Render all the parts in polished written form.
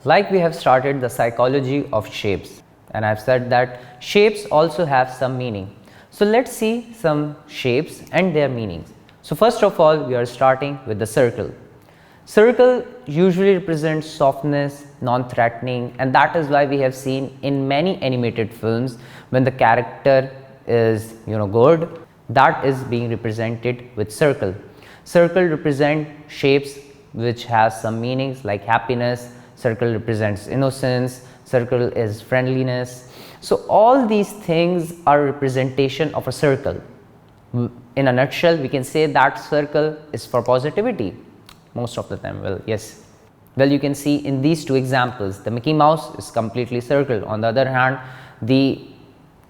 Like we have started the psychology of shapes, and I've said that shapes also have some meaning. So let's see some shapes and their meanings. So first of all, we are starting with the circle. Circle usually represents softness, non-threatening, and that is why we have seen in many animated films when the character is good, that is being represented with circle. Circle represent shapes which has some meanings like happiness, circle represents innocence, circle is friendliness. So all these things are representation of a circle. In a nutshell, we can say that circle is for positivity most of the time. Well, yes. Well, you can see in these two examples, the Mickey Mouse is completely circled. On the other hand, the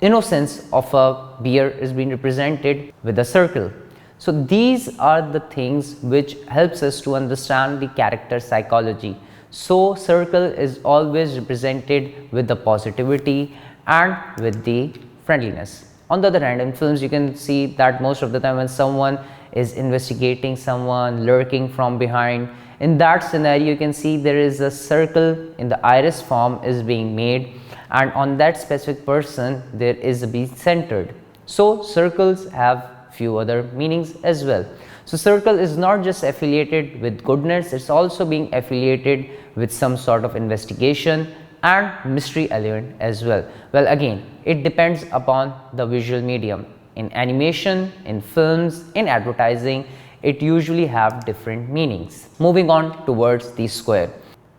innocence of a bear is being represented with a circle. So these are the things which helps us to understand the character psychology. So circle is always represented with the positivity and with the friendliness. On the other hand, in films you can see that most of the time when someone is investigating someone, lurking from behind, in that scenario you can see there is a circle in the iris form is being made, and on that specific person there is a be centered. So circles have few other meanings as well. So circle is not just affiliated with goodness, it's also being affiliated with some sort of investigation and mystery element as well. Well, again, it depends upon the visual medium. In animation, in films, in advertising, it usually have different meanings. Moving on towards the square.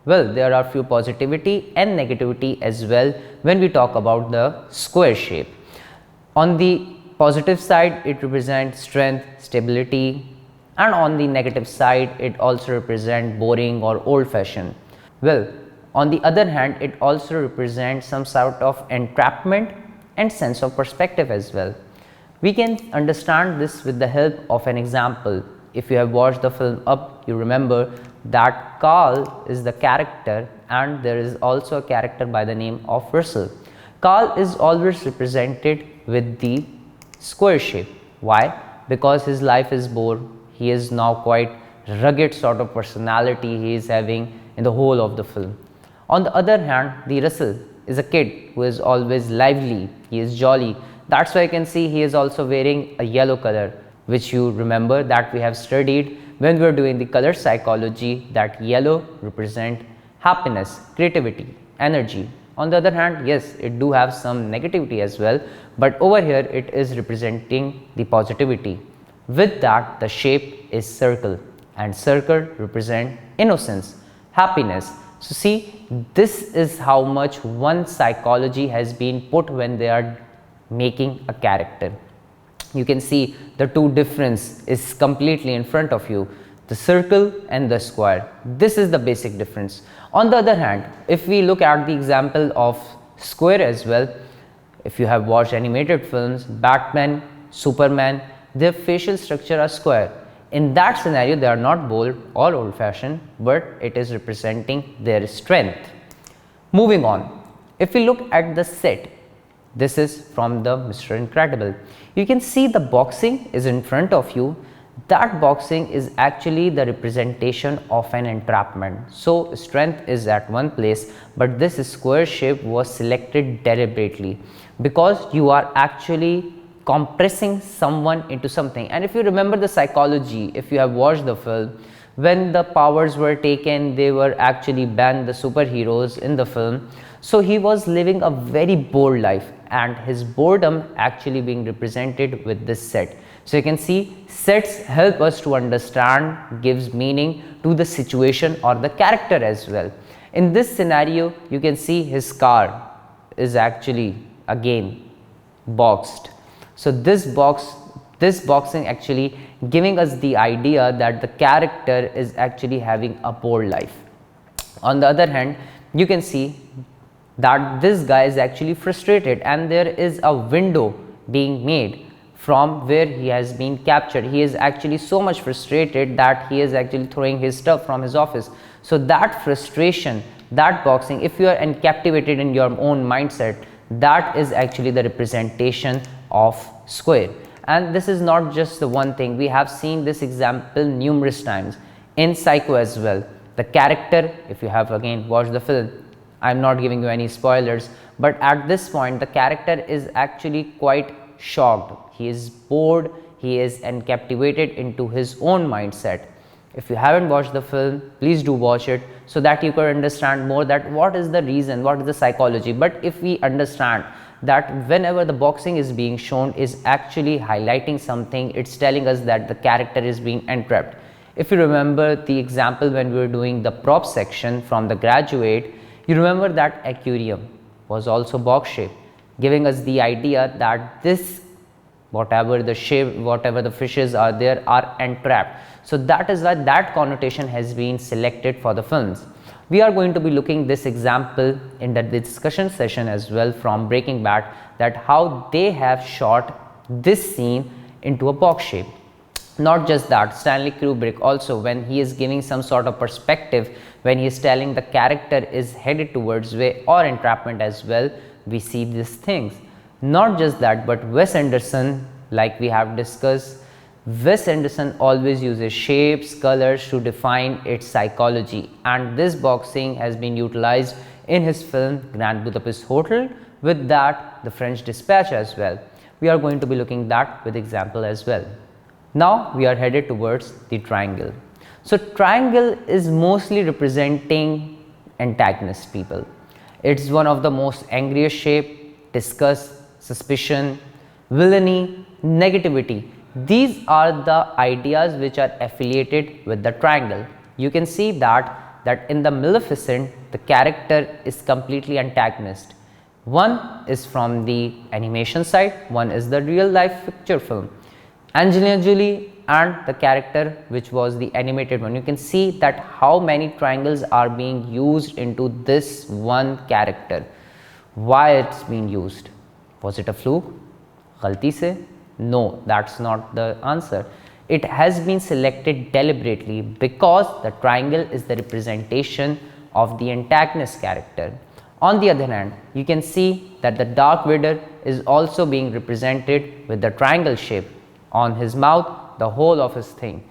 Well, there are few positivity and negativity as well when we talk about the square shape. On the positive side, it represents strength, stability, and on the negative side, it also represents boring or old-fashioned. Well, on the other hand, it also represents some sort of entrapment and sense of perspective as well. We can understand this with the help of an example. If you have watched the film Up, you remember that Carl is the character and there is also a character by the name of Russell. Carl is always represented with the square shape. Why? Because his life is bored. He is now quite rugged sort of personality he is having in the whole of the film. On the other hand, the Russell is a kid who is always lively, he is jolly. That's why you can see he is also wearing a yellow color, which you remember that we have studied when we were doing the color psychology, that yellow represent happiness, creativity, energy. On the other hand, yes, it do have some negativity as well, but over here it is representing the positivity. With that, the shape is circle, and circle represent innocence, happiness. So see, this is how much one psychology has been put when they are making a character. You can see the two difference is completely in front of you, the circle and the square. This is the basic difference. On the other hand, if we look at the example of square as well, if you have watched animated films, Batman, Superman, their facial structure are square. In that scenario, they are not bold or old-fashioned, but it is representing their strength. Moving on, if we look at the set, this is from the Mr. Incredible. You can see the boxing is in front of you. That boxing is actually the representation of an entrapment. So strength is at one place, but this square shape was selected deliberately because you are actually compressing someone into something. And if you remember the psychology, if you have watched the film, when the powers were taken, they were actually banned, the superheroes in the film. So he was living a very bored life, and his boredom actually being represented with this set. So you can see sets help us to understand, gives meaning to the situation or the character as well. In this scenario, you can see his car is actually again boxed. So this boxing actually giving us the idea that the character is actually having a bored life. On the other hand, you can see that this guy is actually frustrated, and there is a window being made from where he has been captured. He is actually so much frustrated that he is actually throwing his stuff from his office. So that frustration, that boxing, if you are captivated in your own mindset, that is actually the representation of square. And this is not just the one thing. We have seen this example numerous times in Psycho as well. The character, if you have again watched the film, I'm not giving you any spoilers, but at this point the character is actually quite shocked. He is bored, he is captivated into his own mindset. If you haven't watched the film, please do watch it so that you can understand more that what is the reason, what is the psychology. But if we understand that whenever the boxing is being shown is actually highlighting something, it's telling us that the character is being entrapped. If you remember the example when we were doing the prop section from the graduate, you remember that aquarium was also box shape, giving us the idea that this whatever the shape, whatever the fishes are there are entrapped. So that is why that connotation has been selected for the films. We are going to be looking this example in the discussion session as well from Breaking Bad, that how they have shot this scene into a box shape. Not just that, Stanley Kubrick also, when he is giving some sort of perspective, when he is telling the character is headed towards way or entrapment as well, we see these things. Not just that, but Wes Anderson, like we have discussed, Wes Anderson always uses shapes, colors to define its psychology, and this boxing has been utilized in his film Grand Budapest Hotel, with that the French Dispatch as well. We are going to be looking that with example as well. Now we are headed towards the triangle. So triangle is mostly representing antagonist people. It's one of the most angriest shape, disgust, suspicion, villainy, negativity. These are the ideas which are affiliated with the triangle. You can see that in the Maleficent, the character is completely antagonist. One is from the animation side, one is the real life picture film. Angelina Jolie and the character which was the animated one. You can see that how many triangles are being used into this one character. Why it's being used? Was it a fluke? Ghalti se? No, that's not the answer. It has been selected deliberately because the triangle is the representation of the antagonist character. On the other hand, you can see that the Dark Vader is also being represented with the triangle shape on his mouth, the whole of his thing.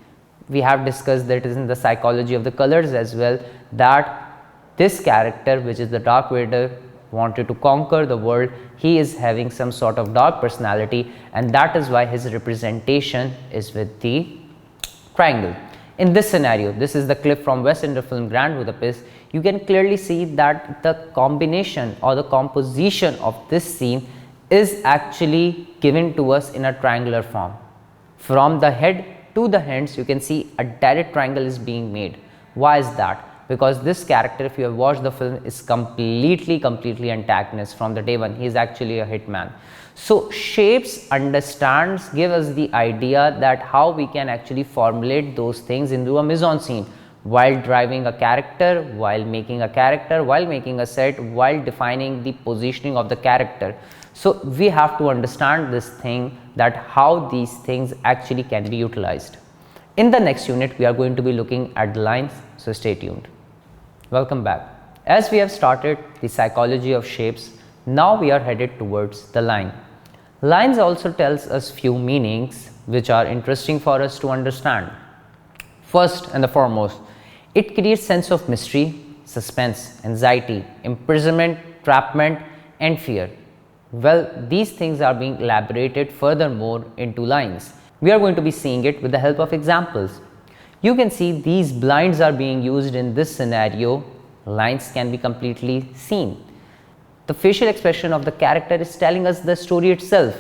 We have discussed that is in the psychology of the colors as well, that this character, which is the Dark Vader, wanted to conquer the world. He is having some sort of dark personality, and that is why his representation is with the triangle. In this scenario, this is the clip from Wes Anderson film Grand Budapest. You can clearly see that the combination or the composition of this scene is actually given to us in a triangular form. From the head to the hands, you can see a direct triangle is being made. Why is that? Because this character, if you have watched the film, is completely antagonist from the day one. He is actually a hitman. So shapes give us the idea that how we can actually formulate those things into a mise-en-scene while driving a character, while making a character, while making a set, while defining the positioning of the character. So we have to understand this thing, that how these things actually can be utilized. In the next unit, we are going to be looking at the lines, so stay tuned. Welcome back. As we have started the psychology of shapes, now we are headed towards the line. Lines also tells us few meanings which are interesting for us to understand. First and the foremost, it creates sense of mystery, suspense, anxiety, imprisonment, entrapment and fear. Well, these things are being elaborated furthermore into lines. We are going to be seeing it with the help of examples. You can see these blinds are being used in this scenario. Lines can be completely seen. The facial expression of the character is telling us the story itself.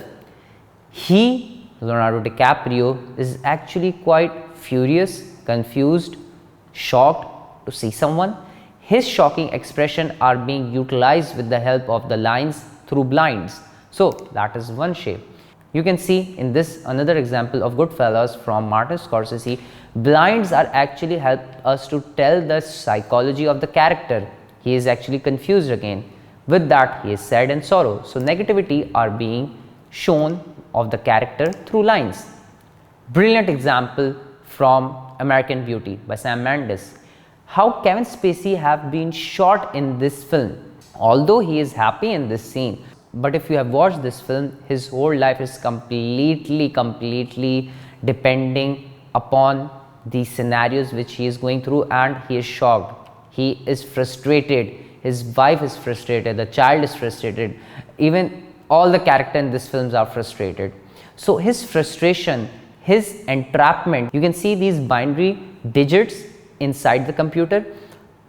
He, Leonardo DiCaprio, is actually quite furious, confused, shocked to see someone. His shocking expression are being utilized with the help of the lines through blinds. So that is one shape. You can see in this another example of Goodfellas from Martin Scorsese, blinds are actually help us to tell the psychology of the character. He is actually confused again. With that, he is sad and sorrow. So negativity are being shown of the character through lines. Brilliant example from American Beauty by Sam Mendes. How Kevin Spacey have been shot in this film. Although he is happy in this scene, but if you have watched this film, his whole life is completely depending upon these scenarios which he is going through, and he is shocked, he is frustrated, his wife is frustrated, the child is frustrated, even all the characters in this films are frustrated. So his frustration, his entrapment, you can see these binary digits inside the computer.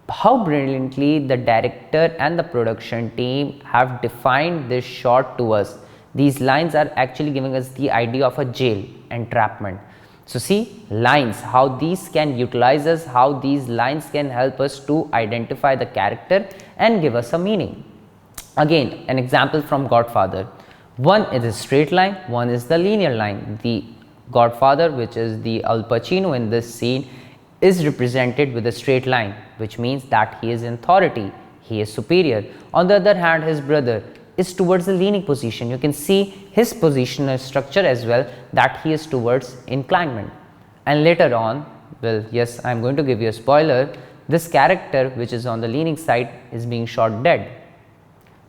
How brilliantly the director and the production team have defined this shot to us. These lines are actually giving us the idea of a jail entrapment. So see lines, how these can utilize us, how these lines can help us to identify the character and give us a meaning. Again, an example from Godfather. One is a straight line, one is the linear line. The Godfather, which is the Al Pacino in this scene, is represented with a straight line, which means that he is in authority, he is superior. On the other hand, his brother is towards the leaning position. You can see his positional structure as well, that he is towards inclinement. And later on, well, yes, I am going to give you a spoiler, this character which is on the leaning side is being shot dead.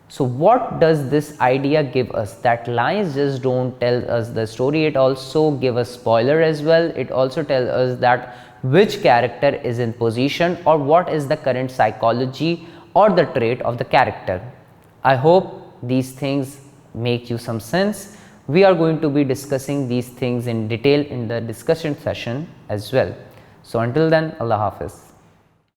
So what does this idea give us? That lines just don't tell us the story, it also give us spoiler as well. It also tells us that which character is in position or what is the current psychology or the trait of the character. I hope these things make you some sense. We are going to be discussing these things in detail in the discussion session as well. So until then, Allah Hafiz.